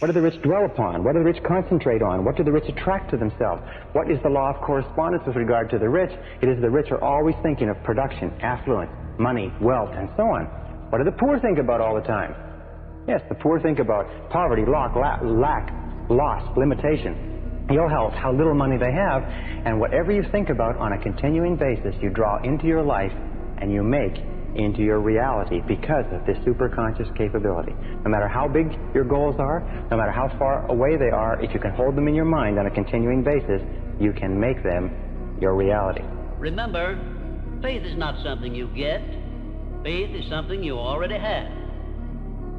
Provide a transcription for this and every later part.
What do the rich dwell upon? What do the rich concentrate on? What do the rich attract to themselves? What is the law of correspondence with regard to the rich? It is the rich are always thinking of production, affluence, money, wealth, and so on. What do the poor think about all the time? Yes, the poor think about poverty, lack, loss, limitation, ill health, how little money they have, and whatever you think about on a continuing basis, you draw into your life and you make into your reality because of this superconscious capability. No matter how big your goals are, no matter how far away they are, if you can hold them in your mind on a continuing basis, you can make them your reality. Remember, faith is not something you get. Faith is something you already have.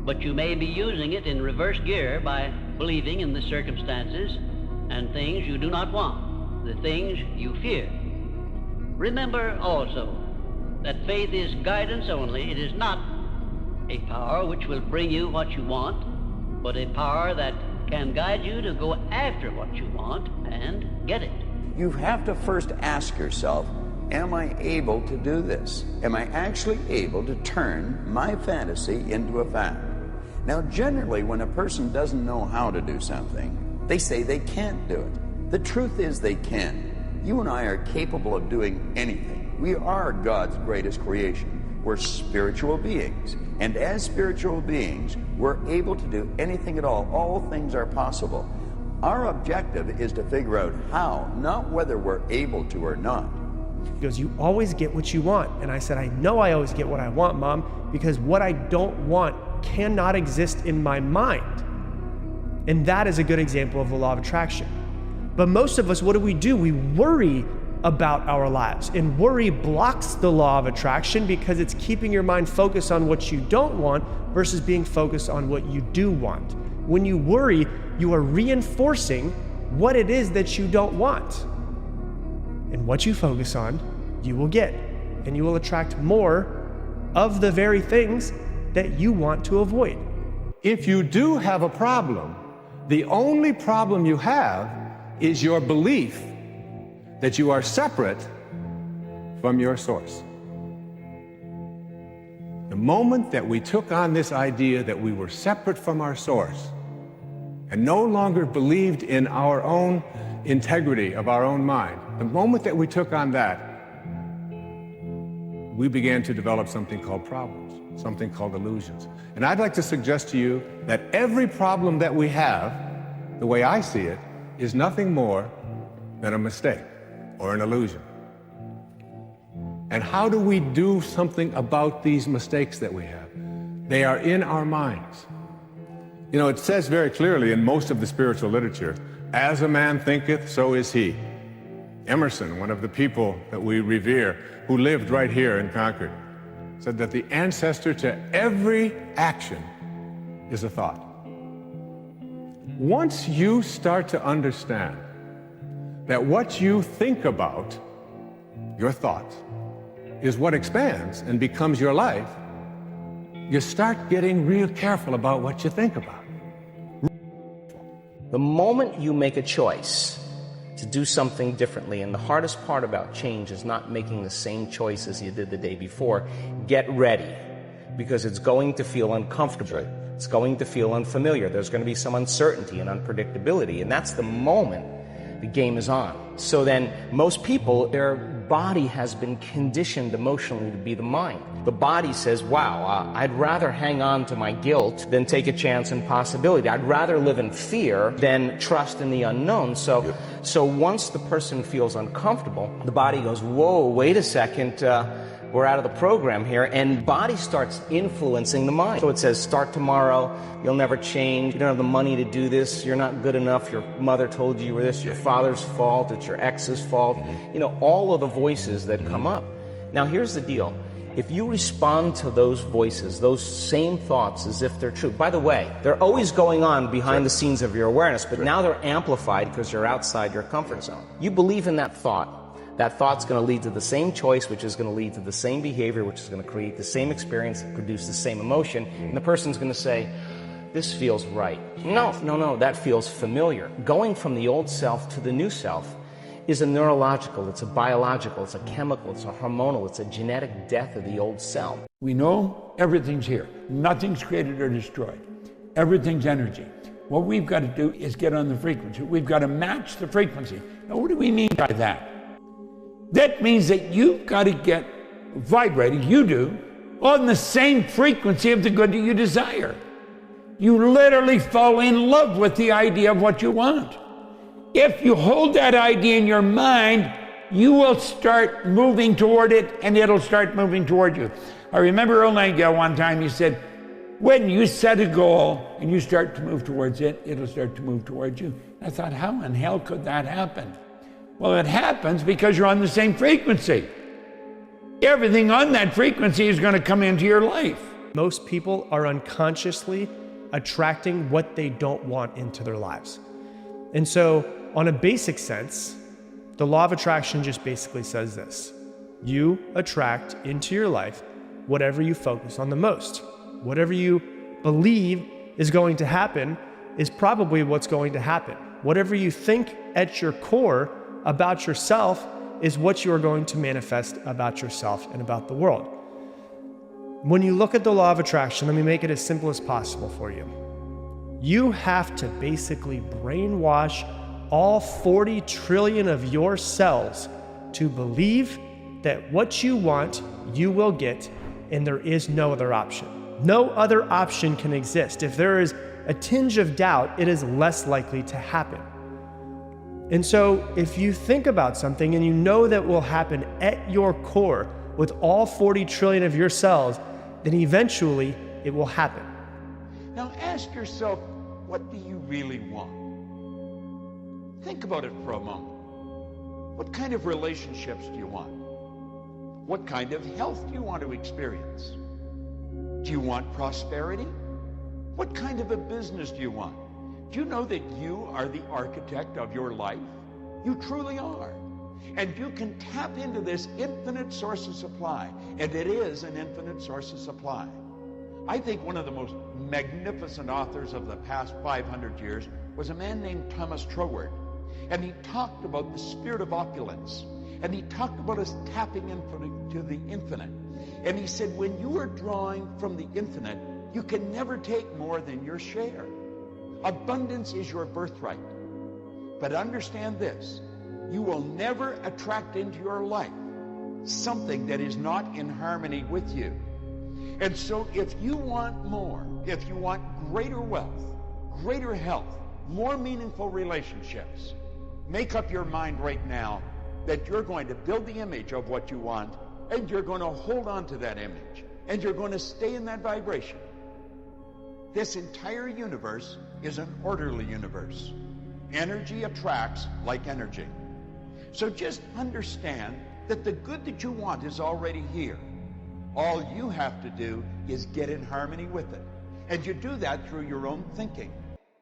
But you may be using it in reverse gear by believing in the circumstances and things you do not want, the things you fear. Remember also that faith is guidance only. It is not a power which will bring you what you want, but a power that can guide you to go after what you want and get it. You have to first ask yourself, am I able to do this? Am I actually able to turn my fantasy into a fact? Now, generally, when a person doesn't know how to do something, they say they can't do it. The truth is they can. You and I are capable of doing anything. We are God's greatest creation. We're spiritual beings. And as spiritual beings, we're able to do anything at all. All things are possible. Our objective is to figure out how, not whether we're able to or not. He goes, you always get what you want. And I said, I know I always get what I want, Mom, because what I don't want cannot exist in my mind. And that is a good example of the law of attraction. But most of us, what do? We worry about our lives. And worry blocks the law of attraction because it's keeping your mind focused on what you don't want versus being focused on what you do want. When you worry, you are reinforcing what it is that you don't want. And what you focus on, you will get. And you will attract more of the very things that you want to avoid. If you do have a problem, the only problem you have is your belief that you are separate from your source. The moment that we took on this idea that we were separate from our source and no longer believed in our own integrity of our own mind, the moment that we took on that, we began to develop something called problems, something called illusions. And I'd like to suggest to you that every problem that we have, the way I see it, is nothing more than a mistake or an illusion. And how do we do something about these mistakes that we have? They are in our minds. You know, it says very clearly in most of the spiritual literature, as a man thinketh, so is he. Emerson, one of the people that we revere, who lived right here in Concord, said that the ancestor to every action is a thought. Once you start to understand that what you think about, your thoughts, is what expands and becomes your life, you start getting real careful about what you think about. The moment you make a choice to do something differently, and the hardest part about change is not making the same choice as you did the day before, get ready, because it's going to feel uncomfortable. It's going to feel unfamiliar. There's going to be some uncertainty and unpredictability, and that's the moment the game is on. So then most people, their body has been conditioned emotionally to be the mind. The body says, wow, I'd rather hang on to my guilt than take a chance in possibility. I'd rather live in fear than trust in the unknown. So once the person feels uncomfortable, the body goes, whoa, wait a second, we're out of the program here, and body starts influencing the mind. So it says, start tomorrow, you'll never change, you don't have the money to do this, you're not good enough, your mother told you were this, your father's fault, it's your ex's fault. You know, all of the voices that come up. Now here's the deal. If you respond to those voices, those same thoughts as if they're true, by the way, they're always going on behind the scenes of your awareness, but now they're amplified because you're outside your comfort zone. You believe in that thought. That thought's going to lead to the same choice, which is going to lead to the same behavior, which is going to create the same experience, produce the same emotion, and the person's going to say, this feels right. No, that feels familiar. Going from the old self to the new self is a neurological, it's a biological, it's a chemical, it's a hormonal, it's a genetic death of the old self. We know everything's here. Nothing's created or destroyed. Everything's energy. What we've got to do is get on the frequency. We've got to match the frequency. Now, what do we mean by that? That means that you've got to get vibrating, you do, on the same frequency of the good that you desire. You literally fall in love with the idea of what you want. If you hold that idea in your mind, you will start moving toward it, and it'll start moving toward you. I remember Earl Nightingale one time, he said, when you set a goal and you start to move towards it, it'll start to move towards you. I thought, how in hell could that happen? Well, it happens because you're on the same frequency. Everything on that frequency is going to come into your life. Most people are unconsciously attracting what they don't want into their lives. And so, on a basic sense, the law of attraction just basically says this: you attract into your life whatever you focus on the most. Whatever you believe is going to happen is probably what's going to happen. Whatever you think at your core about yourself is what you are going to manifest about yourself and about the world. When you look at the law of attraction, let me make it as simple as possible for you. You have to basically brainwash all 40 trillion of your cells to believe that what you want, you will get, and there is no other option. No other option can exist. If there is a tinge of doubt, it is less likely to happen. And so if you think about something and you know that will happen at your core with all 40 trillion of your cells, then eventually it will happen. Now ask yourself, what do you really want? Think about it for a moment. What kind of relationships do you want? What kind of health do you want to experience? Do you want prosperity? What kind of a business do you want? Do you know that you are the architect of your life? You truly are. And you can tap into this infinite source of supply, and it is an infinite source of supply. I think one of the most magnificent authors of the past 500 years was a man named Thomas Troward. And he talked about the spirit of opulence. And he talked about us tapping into the infinite. And he said, when you are drawing from the infinite, you can never take more than your share. Abundance is your birthright. But understand this, you will never attract into your life something that is not in harmony with you. And so if you want more, if you want greater wealth, greater health, more meaningful relationships, make up your mind right now that you're going to build the image of what you want, and you're going to hold on to that image, and you're going to stay in that vibration. This entire universe is an orderly universe. Energy attracts like energy. So just understand that the good that you want is already here. All you have to do is get in harmony with it. And you do that through your own thinking.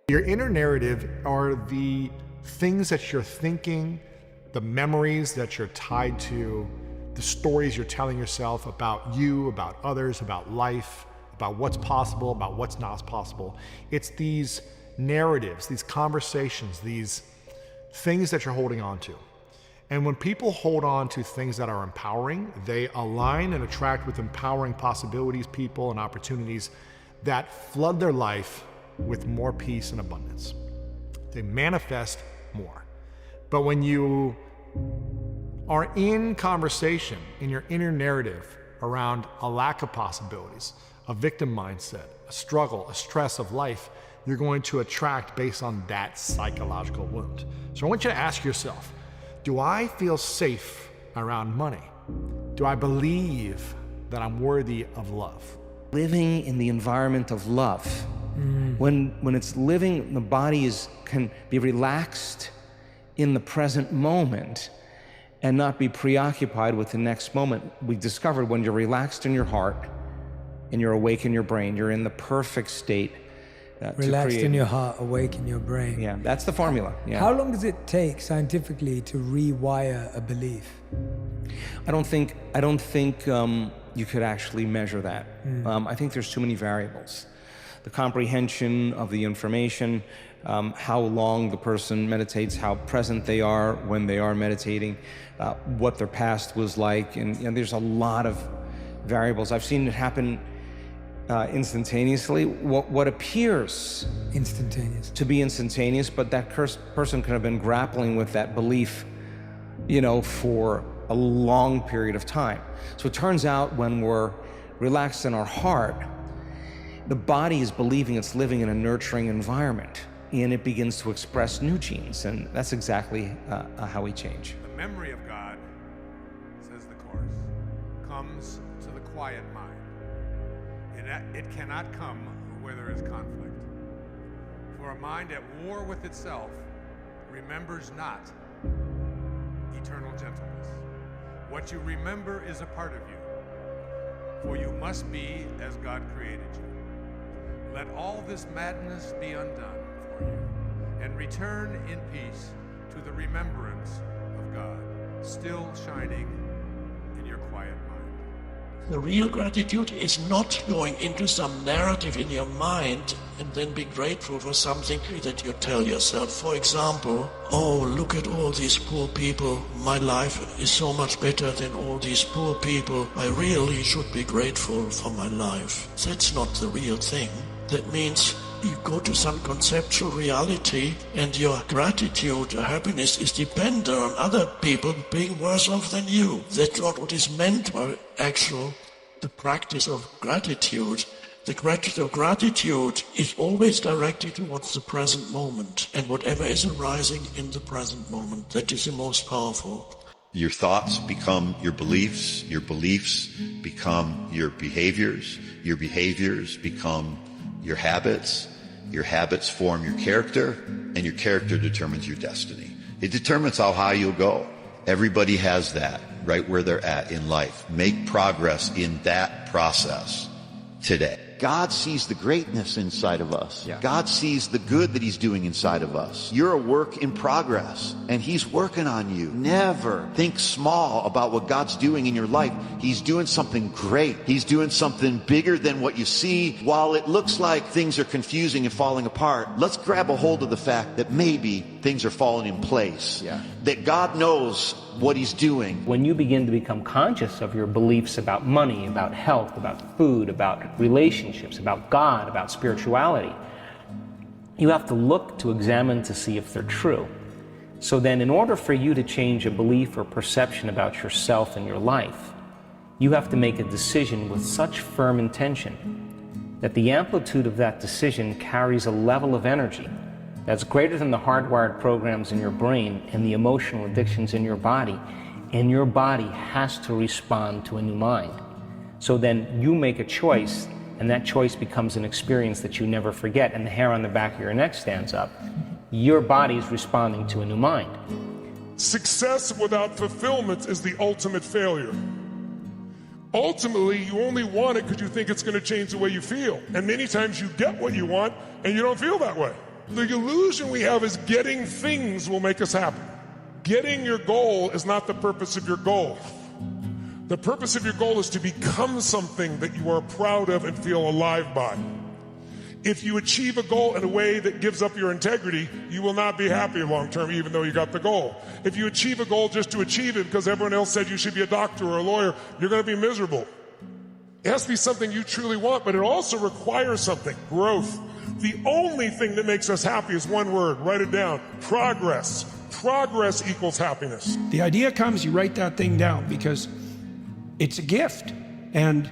Your inner narrative are the things that you're thinking, the memories that you're tied to, the stories you're telling yourself about you, about others, about life, about what's possible, about what's not possible. It's these narratives, these conversations, these things that you're holding on to. And when people hold on to things that are empowering, they align and attract with empowering possibilities, people, and opportunities that flood their life with more peace and abundance. They manifest more. But when you are in conversation in your inner narrative around a lack of possibilities, a victim mindset, a struggle, a stress of life, you're going to attract based on that psychological wound. So I want you to ask yourself, do I feel safe around money? Do I believe that I'm worthy of love? Living in the environment of love, when it's living, the body can be relaxed in the present moment and not be preoccupied with the next moment. We discovered when you're relaxed in your heart and you're awake in your brain, you're in the perfect state. Relaxed in your heart, awake in your brain. Yeah, that's the formula. Yeah. How long does it take scientifically to rewire a belief? I don't think you could actually measure that. I think there's too many variables. The comprehension of the information, how long the person meditates, how present they are when they are meditating, what their past was like, and there's a lot of variables. I've seen it happen instantaneously, what appears Instantaneous. to be instantaneous, but that person could have been grappling with that belief, you know, for a long period of time. So it turns out when we're relaxed in our heart, the body is believing it's living in a nurturing environment, and it begins to express new genes, and that's exactly how we change. The memory of God, says the Course, comes to the quiet mind. It cannot come where there is conflict. For a mind at war with itself remembers not eternal gentleness. What you remember is a part of you, for you must be as God created you. Let all this madness be undone for you, and return in peace to the remembrance of God, still shining in your quiet mind. The real gratitude is not going into some narrative in your mind and then be grateful for something that you tell yourself. For example, oh, look at all these poor people. My life is so much better than all these poor people. I really should be grateful for my life. That's not the real thing. That means you go to some conceptual reality and your gratitude or happiness is dependent on other people being worse off than you. That's not what is meant by the practice of gratitude. The practice of gratitude is always directed towards the present moment and whatever is arising in the present moment. That is the most powerful. Your thoughts become your beliefs become your behaviors become your habits form your character, and your character determines your destiny. It determines how high you'll go. Everybody has that right where they're at in life. Make progress in that process today. God sees the greatness inside of us. Yeah. God sees the good that He's doing inside of us. You're a work in progress, and He's working on you. Never think small about what God's doing in your life. He's doing something great. He's doing something bigger than what you see. While it looks like things are confusing and falling apart, let's grab a hold of the fact that maybe things are falling in place. Yeah. That God knows what He's doing. When you begin to become conscious of your beliefs about money, about health, about food, about relationships, about God, about spirituality, you have to look to examine to see if they're true. So then in order for you to change a belief or perception about yourself and your life, you have to make a decision with such firm intention that the amplitude of that decision carries a level of energy that's greater than the hardwired programs in your brain and the emotional addictions in your body, and your body has to respond to a new mind. So then you make a choice, and that choice becomes an experience that you never forget, and the hair on the back of your neck stands up. Your body's responding to a new mind. Success without fulfillment is the ultimate failure. Ultimately, you only want it because you think it's going to change the way you feel. And many times you get what you want, and you don't feel that way. The illusion we have is getting things will make us happy. Getting your goal is not the purpose of your goal. The purpose of your goal is to become something that you are proud of and feel alive by. If you achieve a goal in a way that gives up your integrity, you will not be happy long term, even though you got the goal. If you achieve a goal just to achieve it because everyone else said you should be a doctor or a lawyer, you're going to be miserable. It has to be something you truly want, but it also requires something: growth. The only thing that makes us happy is one word. Write it down: progress. Progress equals happiness. The idea comes, you write that thing down because it's a gift, and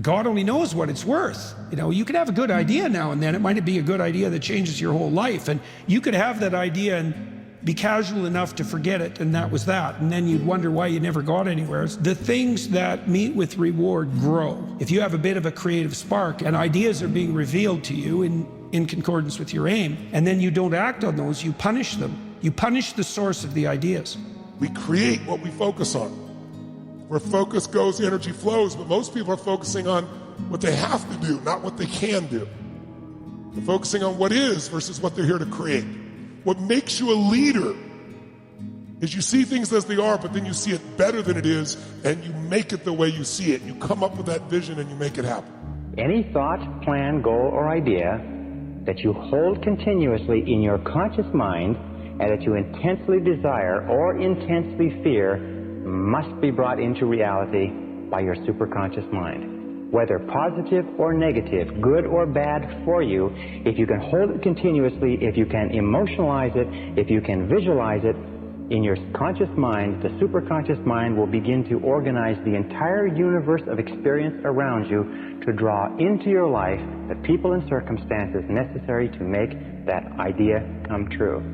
God only knows what it's worth. You know, you could have a good idea now and then. It might be a good idea that changes your whole life, and you could have that idea and be casual enough to forget it, and that was that. And then you'd wonder why you never got anywhere. The things that meet with reward grow. If you have a bit of a creative spark and ideas are being revealed to you in concordance with your aim, and then you don't act on those, you punish them. You punish the source of the ideas. We create what we focus on. Where focus goes, energy flows, but most people are focusing on what they have to do, not what they can do. They're focusing on what is versus what they're here to create. What makes you a leader is you see things as they are, but then you see it better than it is, and you make it the way you see it. You come up with that vision and you make it happen. Any thought, plan, goal, or idea that you hold continuously in your conscious mind and that you intensely desire or intensely fear must be brought into reality by your superconscious mind. whether positive or negative, good or bad for you, if you can hold it continuously, if you can emotionalize it, if you can visualize it, in your conscious mind, the superconscious mind will begin to organize the entire universe of experience around you to draw into your life the people and circumstances necessary to make that idea come true.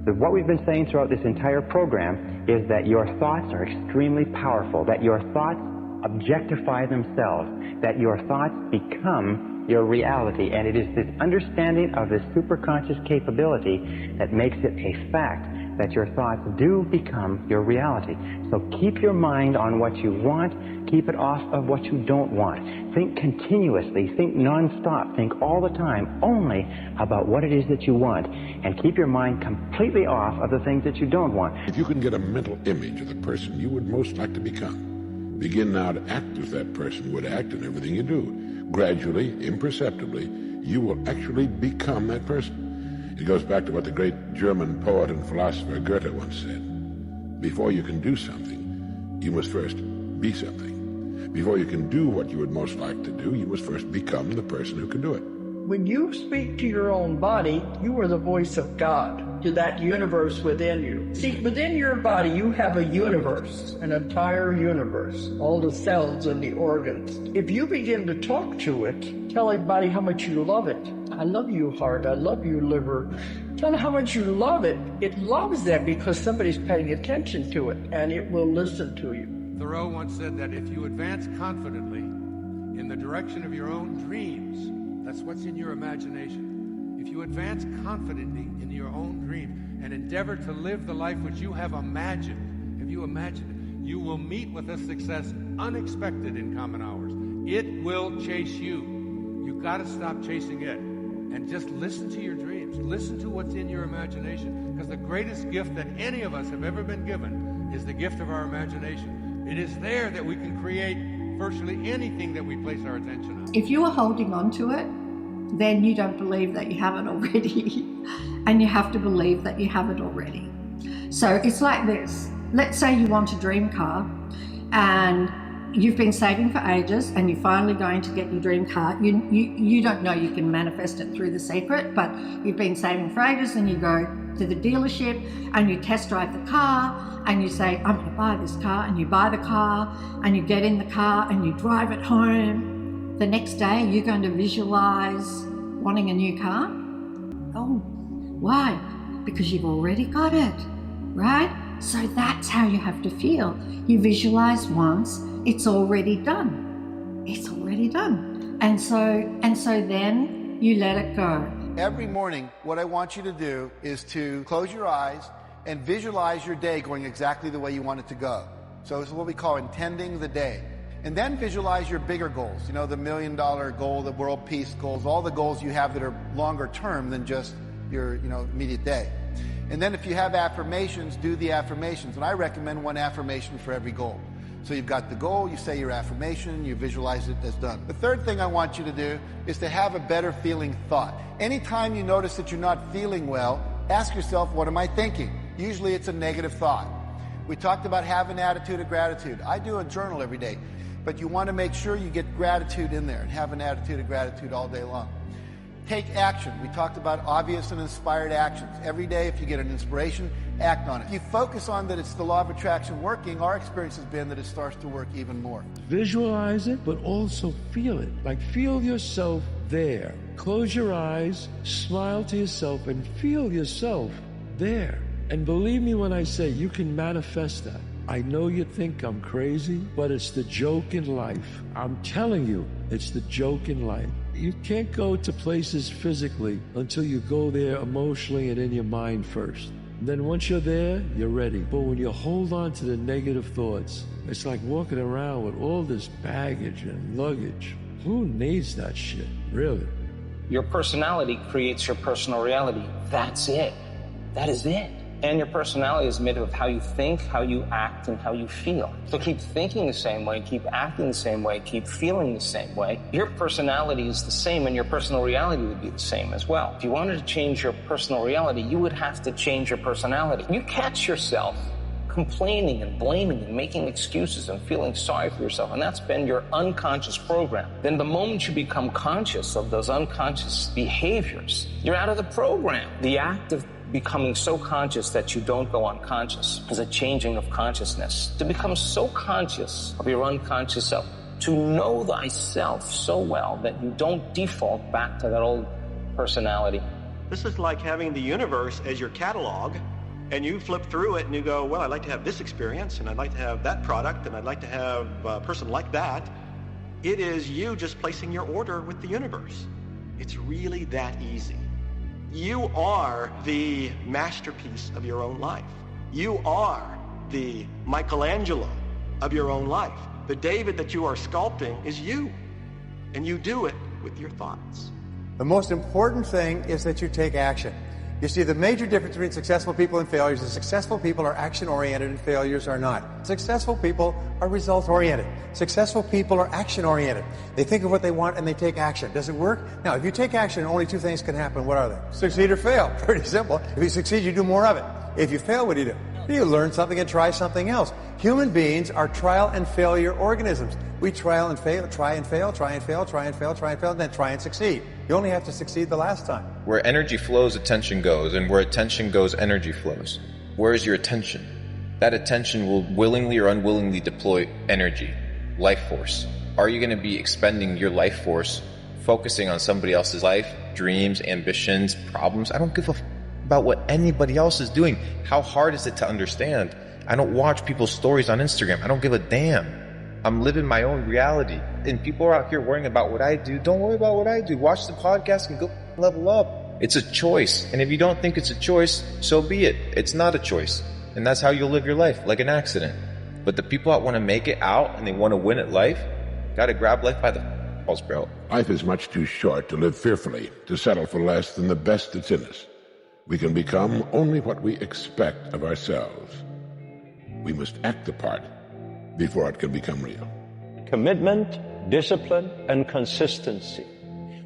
So what we've been saying throughout this entire program is that your thoughts are extremely powerful, that your thoughts objectify themselves, that your thoughts become your reality, and it is this understanding of this superconscious capability that makes it a fact that your thoughts do become your reality. So keep your mind on what you want, keep it off of what you don't want. Think continuously, think non-stop, think all the time only about what it is that you want, and keep your mind completely off of the things that you don't want. If you can get a mental image of the person you would most like to become, begin now to act as that person would act in everything you do. Gradually, imperceptibly, you will actually become that person. It goes back to what the great German poet and philosopher Goethe once said. Before you can do something, you must first be something. Before you can do what you would most like to do, you must first become the person who can do it. When you speak to your own body, you are the voice of God to that universe within you. See, within your body, you have a universe, an entire universe, all the cells and the organs. If you begin to talk to it, tell everybody how much you love it. I love you, heart. I love you, liver. Tell them how much you love it. It loves that because somebody's paying attention to it, and it will listen to you. Thoreau once said that if you advance confidently in the direction of your own dreams, that's what's in your imagination. If you advance confidently in your own dream and endeavor to live the life which you have imagined, if you imagine it, you will meet with a success unexpected in common hours. It will chase you. You've got to stop chasing it and just listen to your dreams. Listen to what's in your imagination, because the greatest gift that any of us have ever been given is the gift of our imagination. It is there that we can create virtually anything that we place our attention on. If you are holding on to it, then you don't believe that you have it already. And you have to believe that you have it already. So it's like this. Let's say you want a dream car and you've been saving for ages and you're finally going to get your dream car. You don't know you can manifest it through The Secret, but you've been saving for ages and you go to the dealership and you test drive the car and you say, I'm going to buy this car, and you buy the car and you get in the car and you drive it home. The next day you're going to visualize wanting a new car. Oh, why? Because you've already got it, right? So that's how you have to feel. You visualize once, it's already done. It's already done. And so then you let it go. Every morning, what I want you to do is to close your eyes and visualize your day going exactly the way you want it to go. So it's what we call intending the day. And then visualize your bigger goals, you know, the $1 million goal, the world peace goals, all the goals you have that are longer term than just your, immediate day. And then if you have affirmations, do the affirmations. And I recommend one affirmation for every goal. So you've got the goal, you say your affirmation, you visualize it as done. The third thing I want you to do is to have a better feeling thought. Anytime you notice that you're not feeling well, ask yourself, what am I thinking? Usually it's a negative thought. We talked about having an attitude of gratitude. I do a journal every day, but you want to make sure you get gratitude in there and have an attitude of gratitude all day long. Take action. We talked about obvious and inspired actions. Every day, if you get an inspiration, act on it. If you focus on that it's the law of attraction working, our experience has been that it starts to work even more. Visualize it, but also feel it. Like, feel yourself there. Close your eyes, smile to yourself, and feel yourself there. And believe me when I say you can manifest that. I know you think I'm crazy, but it's the joke in life. I'm telling you, it's the joke in life. You can't go to places physically until you go there emotionally and in your mind first. And then once you're there, you're ready. But when you hold on to the negative thoughts, it's like walking around with all this baggage and luggage. Who needs that shit, really? Your personality creates your personal reality. That's it. That is it. And your personality is made of how you think, how you act, and how you feel. So keep thinking the same way, keep acting the same way, keep feeling the same way. Your personality is the same, and your personal reality would be the same as well. If you wanted to change your personal reality, you would have to change your personality. You catch yourself complaining and blaming and making excuses and feeling sorry for yourself, and that's been your unconscious program, then the moment you become conscious of those unconscious behaviors, you're out of the program. The act of becoming so conscious that you don't go unconscious is a changing of consciousness. To become so conscious of your unconscious self, to know thyself so well that you don't default back to that old personality. This is like having the universe as your catalog, and you flip through it and you go, well, I'd like to have this experience, and I'd like to have that product, and I'd like to have a person like that. It is you just placing your order with the universe. It's really that easy. You are the masterpiece of your own life. You are the Michelangelo of your own life. The David that you are sculpting is you, and you do it with your thoughts. The most important thing is that you take action. You see, the major difference between successful people and failures is successful people are action-oriented and failures are not. Successful people are result-oriented. Successful people are action-oriented. They think of what they want and they take action. Does it work? Now, if you take action, only two things can happen. What are they? Succeed or fail. Pretty simple. If you succeed, you do more of it. If you fail, what do? You learn something and try something else. Human beings are trial and failure organisms. We trial and fail, try and fail, try and fail, try and fail, try and fail, and then try and succeed. You only have to succeed the last time. Where energy flows, attention goes, and where attention goes, energy flows. Where is your attention? That attention will willingly or unwillingly deploy energy, life force. Are you going to be expending your life force focusing on somebody else's life, dreams, ambitions, problems? I don't give a about what anybody else is doing. How hard is it to understand? I don't watch people's stories on Instagram. I don't give a damn. I'm living my own reality. And people are out here worrying about what I do. Don't worry about what I do. Watch the podcast and go level up. It's a choice. And if you don't think it's a choice, so be it. It's not a choice. And that's how you'll live your life, like an accident. But the people that want to make it out and they want to win at life, got to grab life by the balls, bro. Life is much too short to live fearfully, to settle for less than the best that's in us. We can become only what we expect of ourselves. We must act the part before it can become real. Commitment, discipline, and consistency.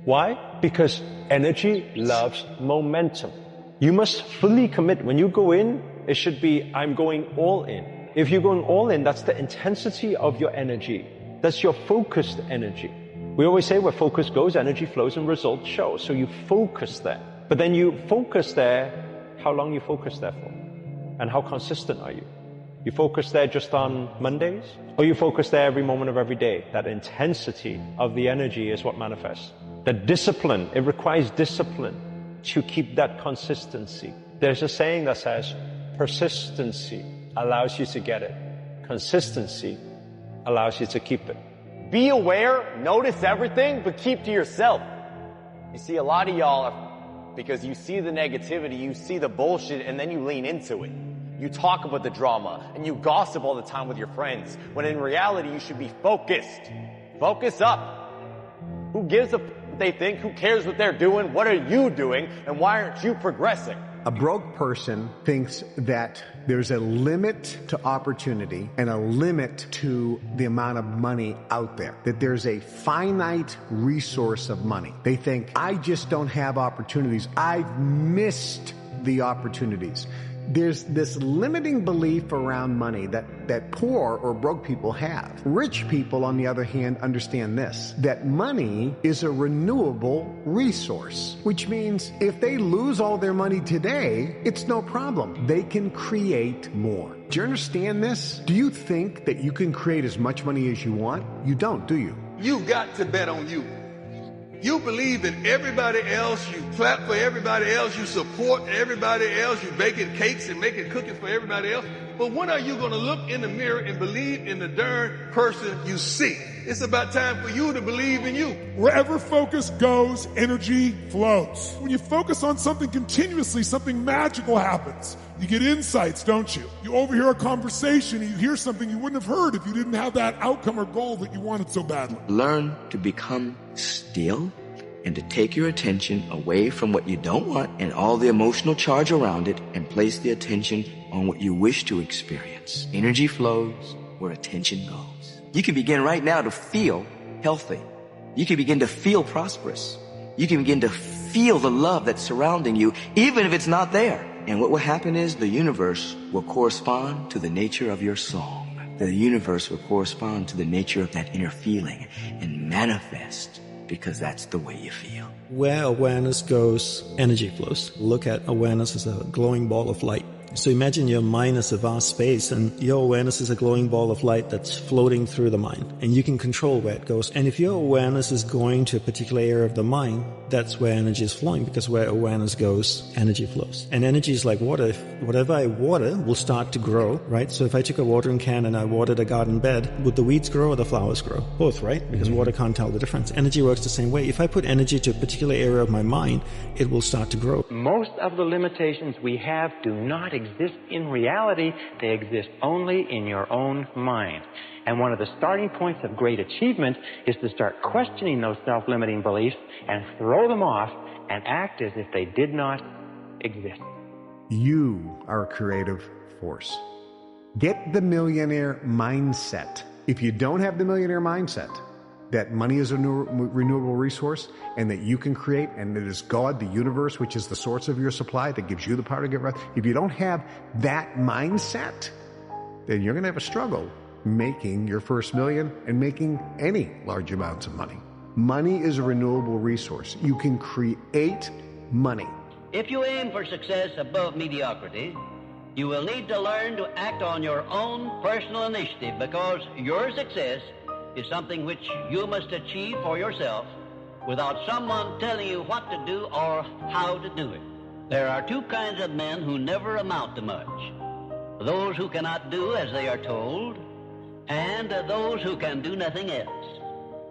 Why? Because energy loves momentum. You must fully commit. When you go in, it should be, I'm going all in. If you're going all in, that's the intensity of your energy. That's your focused energy. We always say where focus goes, energy flows and results show. So you focus there. But then you focus there, how long you focus there for? And how consistent are you? You focus there just on Mondays? Or you focus there every moment of every day? That intensity of the energy is what manifests. The discipline, it requires discipline to keep that consistency. There's a saying that says, persistency allows you to get it. Consistency allows you to keep it. Be aware, notice everything, but keep to yourself. You see, a lot of y'all are, because you see the negativity, you see the bullshit, and then you lean into it. You talk about the drama, and you gossip all the time with your friends, when in reality you should be focused. Focus up. Who gives a what they think? Who cares what they're doing? What are you doing? And why aren't you progressing? A broke person thinks that there's a limit to opportunity and a limit to the amount of money out there. That there's a finite resource of money. They think, I just don't have opportunities. I've missed the opportunities. There's this limiting belief around money that poor or broke people have. Rich people, on the other hand, understand this, that money is a renewable resource, which means if they lose all their money today, it's no problem. They can create more. Do you understand this? Do you think that you can create as much money as you want? You don't, do you? You got to bet on you. You believe in everybody else, you clap for everybody else, you support everybody else, you baking cakes and making cookies for everybody else. But when are you going to look in the mirror and believe in the darn person you see? It's about time for you to believe in you. Wherever focus goes, energy flows. When you focus on something continuously, something magical happens. You get insights, don't you? You overhear a conversation and you hear something you wouldn't have heard if you didn't have that outcome or goal that you wanted so badly. Learn to become still and to take your attention away from what you don't want and all the emotional charge around it and place the attention on what you wish to experience. Energy flows where attention goes. You can begin right now to feel healthy. You can begin to feel prosperous. You can begin to feel the love that's surrounding you, even if it's not there. And what will happen is the universe will correspond to the nature of your song. The universe will correspond to the nature of that inner feeling and manifest, because that's the way you feel. Where awareness goes, energy flows. Look at awareness as a glowing ball of light. So imagine your mind as a vast space, and your awareness is a glowing ball of light that's floating through the mind, and you can control where it goes. And if your awareness is going to a particular area of the mind, that's where energy is flowing, because where awareness goes, energy flows. And energy is like water. If whatever I water will start to grow, right? So if I took a watering can and I watered a garden bed, would the weeds grow or the flowers grow? Both, right? Because water can't tell the difference. Energy works the same way. If I put energy to a particular area of my mind, it will start to grow. Most of the limitations we have do not exist in reality. They exist only in your own mind. And one of the starting points of great achievement is to start questioning those self-limiting beliefs and throw them off and act as if they did not exist. You are a creative force. Get the millionaire mindset. If you don't have the millionaire mindset, that money is a renewable resource and that you can create, and it is God, the universe, which is the source of your supply, that gives you the power to get right. If you don't have that mindset, then you're going to have a struggle making your first million and making any large amounts of money. Money is a renewable resource. You can create money. If you aim for success above mediocrity, you will need to learn to act on your own personal initiative, because your success is something which you must achieve for yourself without someone telling you what to do or how to do it. There are two kinds of men who never amount to much: those who cannot do as they are told, and those who can do nothing else.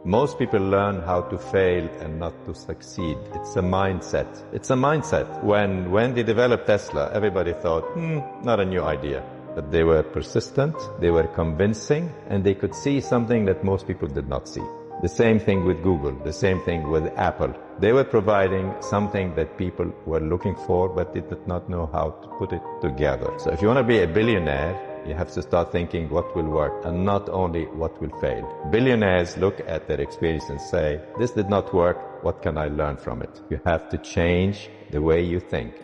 Most people learn how to fail and not to succeed. It's a mindset. It's a mindset. When they developed Tesla, everybody thought, not a new idea. But they were persistent, they were convincing, and they could see something that most people did not see. The same thing with Google, the same thing with Apple. They were providing something that people were looking for, but did not know how to put it together. So if you want to be a billionaire, you have to start thinking what will work and not only what will fail. Billionaires look at their experience and say, this did not work, what can I learn from it? You have to change the way you think.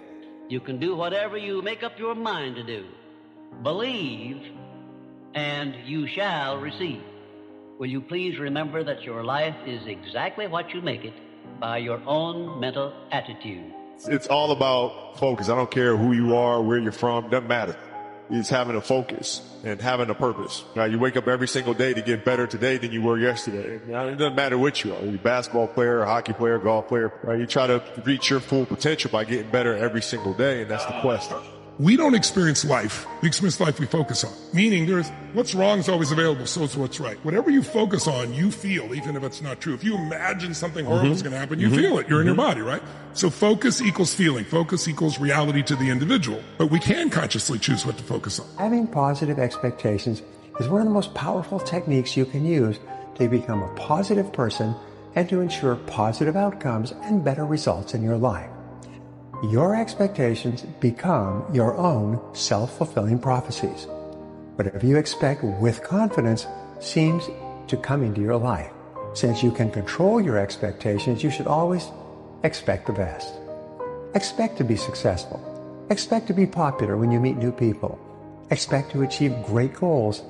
You can do whatever you make up your mind to do. Believe, and you shall receive. Will you please remember that your life is exactly what you make it by your own mental attitude. It's all about focus. I don't care who you are, where you're from, doesn't matter. It's having a focus and having a purpose. Right? You wake up every single day to get better today than you were yesterday. It doesn't matter what you are. You're a basketball player, a hockey player, golf player. Right? You try to reach your full potential by getting better every single day, and that's the quest. We don't experience life. We experience life we focus on. Meaning there's what's wrong is always available, so is what's right. Whatever you focus on, you feel, even if it's not true. If you imagine something horrible is going to happen, you feel it. You're in your body, right? So focus equals feeling. Focus equals reality to the individual. But we can consciously choose what to focus on. Having positive expectations is one of the most powerful techniques you can use to become a positive person and to ensure positive outcomes and better results in your life. Your expectations become your own self-fulfilling prophecies. Whatever you expect with confidence seems to come into your life. Since you can control your expectations, you should always expect the best. Expect to be successful. Expect to be popular when you meet new people. Expect to achieve great goals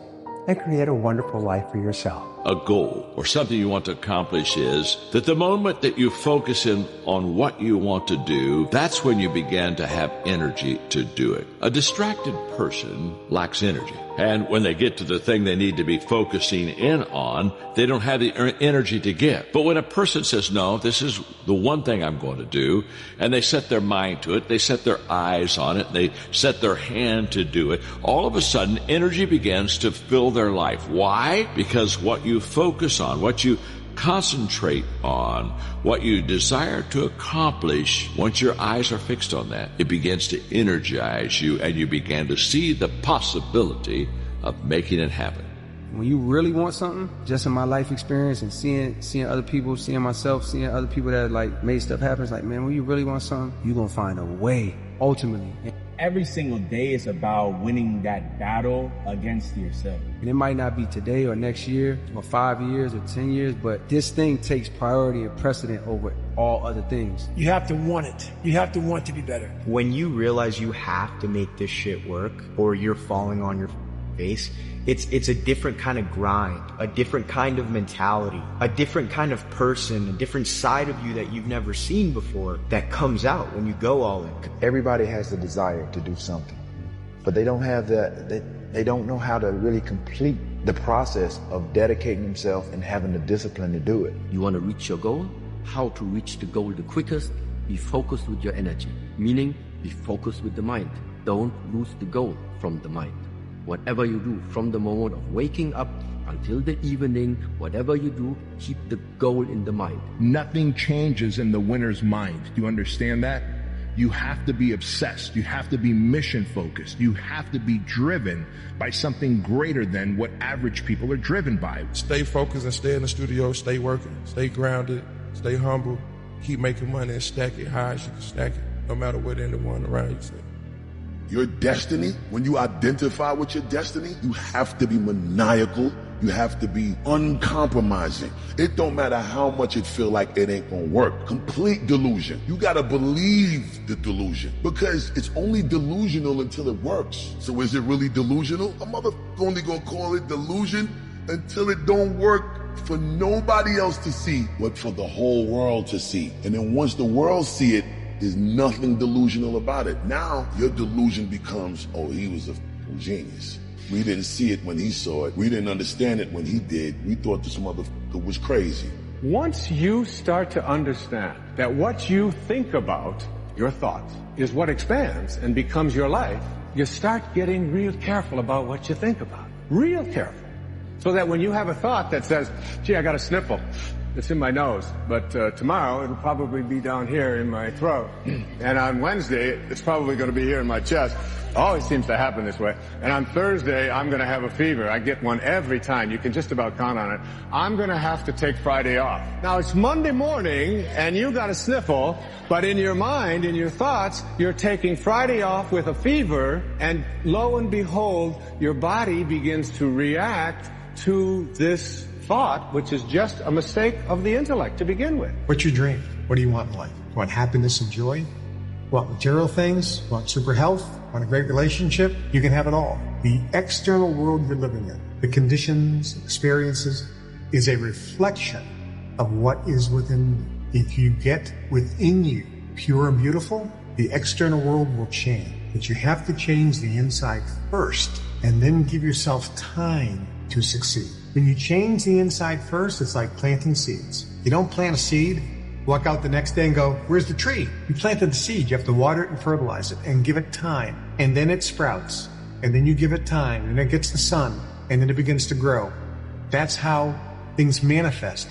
and create a wonderful life for yourself. A goal or something you want to accomplish is that the moment that you focus in on what you want to do, that's when you begin to have energy to do it. A distracted person lacks energy. And when they get to the thing they need to be focusing in on, they don't have the energy to get. But when a person says, no, this is the one thing I'm going to do, and they set their mind to it, they set their eyes on it, they set their hand to do it, all of a sudden energy begins to fill their life. Why? Because what you focus on, what you concentrate on, what you desire to accomplish, once your eyes are fixed on that, it begins to energize you and you begin to see the possibility of making it happen. When you really want something, just in my life experience and seeing other people, seeing myself, seeing other people that like made stuff happen, it's like, man, when you really want something, you're going to find a way, ultimately. every single day is about winning that battle against yourself. And it might not be today or next year or 5 years or 10 years, but this thing takes priority and precedent over all other things. You have to want it. You have to want to be better. When you realize you have to make this shit work or you're falling on your face, it's a different kind of grind, a different kind of mentality, a different kind of person, a different side of you that you've never seen before that comes out when you go all in. Everybody has the desire to do something, but they don't have they don't know how to really complete the process of dedicating themselves and having the discipline to do it. You want to reach your goal? How to reach the goal the quickest? Be focused with your energy, meaning be focused with the mind. Don't lose the goal from the mind. Whatever you do from the moment of waking up until the evening, whatever you do, keep the goal in the mind. Nothing changes in the winner's mind. Do you understand that? You have to be obsessed. You have to be mission focused. You have to be driven by something greater than what average people are driven by. Stay focused and stay in the studio, stay working, stay grounded, stay humble, keep making money and stack it high as you can stack it, no matter what anyone around you says. Your destiny, when you identify with your destiny, you have to be maniacal. You have to be uncompromising. It don't matter how much it feel like it ain't gonna work. Complete delusion. You gotta believe the delusion because it's only delusional until it works. So is it really delusional? A motherfucker only gonna call it delusion until it don't work for nobody else to see, but for the whole world to see. And then once the world see it, there's nothing delusional about it. Now, your delusion becomes, oh, he was a genius. We didn't see it when he saw it. We didn't understand it when he did. We thought this motherfucker was crazy. Once you start to understand that what you think about, your thoughts, is what expands and becomes your life, you start getting real careful about what you think about. Real careful. So that when you have a thought that says, gee, I got a sniffle. It's in my nose, but tomorrow it'll probably be down here in my throat. And on Wednesday, it's probably going to be here in my chest. Always seems to happen this way. And on Thursday, I'm going to have a fever. I get one every time. You can just about count on it. I'm going to have to take Friday off. Now, it's Monday morning, and you got a sniffle, but in your mind, in your thoughts, you're taking Friday off with a fever, and lo and behold, your body begins to react to this thought, which is just a mistake of the intellect to begin with. What's your dream? What do you want in life? You want happiness and joy? You want material things? You want super health? You want a great relationship? You can have it all. The external world you're living in, the conditions, experiences, is a reflection of what is within you. If you get within you pure and beautiful, the external world will change. But you have to change the inside first, and then give yourself time to succeed. When you change the inside first, it's like planting seeds. You don't plant a seed, walk out the next day and go, where's the tree? You planted the seed. You have to water it and fertilize it and give it time. And then it sprouts. And then you give it time. And it gets the sun. And then it begins to grow. That's how things manifest.